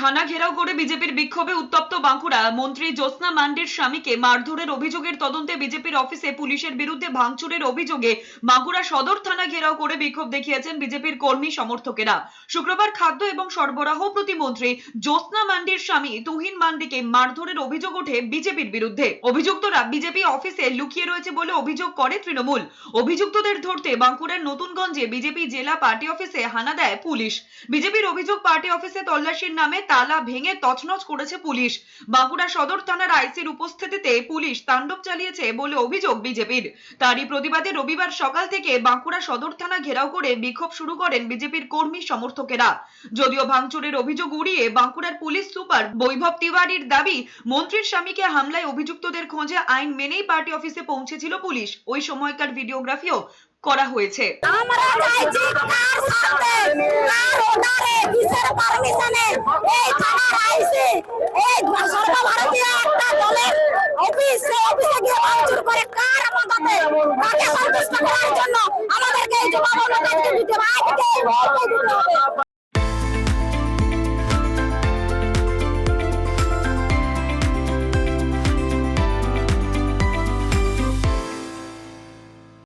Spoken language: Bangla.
থানা ঘেরাও করে বিজেপির বিক্ষোভে উত্তপ্ত বাঁকুড়া। মন্ত্রী জ্যোৎস্না মান্ডির স্বামীকে মারধরের অভিযোগের তদন্তে বিজেপির অফিসে পুলিশের বিরুদ্ধে ভাঙচুরের অভিযোগে বাঁকুড়া সদর থানা ঘেরাও করে বিক্ষোভ দেখিয়েছেন বিজেপির কর্মী সমর্থকেরা। শুক্রবার খাদ্য এবং সরবরাহ প্রতিমন্ত্রী জ্যোৎস্না মান্ডির স্বামী তুহিন মান্ডিকে মারধরের অভিযোগ ওঠে বিজেপির বিরুদ্ধে। অভিযুক্তরা বিজেপি অফিসে লুকিয়ে রয়েছে বলে অভিযোগ করে তৃণমূল। অভিযুক্তদের ধরতে বাঁকুড়ার নতুনগঞ্জে বিজেপি জেলা পার্টি অফিসে হানা দেয় পুলিশ। বিজেপির অভিযোগ, পার্টি অফিসে তল্লাশির নামে তালা ভেঙে তছনছ করেছে পুলিশ। বাঁকুড়া সদর থানার আইসির উপস্থিতিতে পুলিশ তাণ্ডব চালিয়েছে বলে অভিযোগ বিজেপির। তারই প্রতিবাদে রবিবার সকাল থেকে বাঁকুড়া সদর থানা ঘেরাও করে বিক্ষোভ শুরু করেন বিজেপির কর্মী সমর্থকেরা। যদিও ভাঙচুরের অভিযোগ উড়িয়ে বাঁকুড়ার পুলিশ সুপার বৈভব তিওয়ারির দাবি, মন্ত্রীর স্বামীকে হামলায় অভিযুক্তদের খোঁজে আইন মেনেই পার্টি অফিসে পৌঁছেছিল পুলিশ। ওই সময়কার ভিডিওগ্রাফিও করা হয়েছে। আমরা চাইছি কার সাথে কার অর্ডারে কিসের পারমিশনে এই থানার আইসি এই সর্বভারতীয় একটা দলের অফিসে গিয়ে ভাঙচুর করে কার মদতে তাকে সন্তুষ্ট করার জন্য আমাদেরকে এই জবাব দিতে হবে।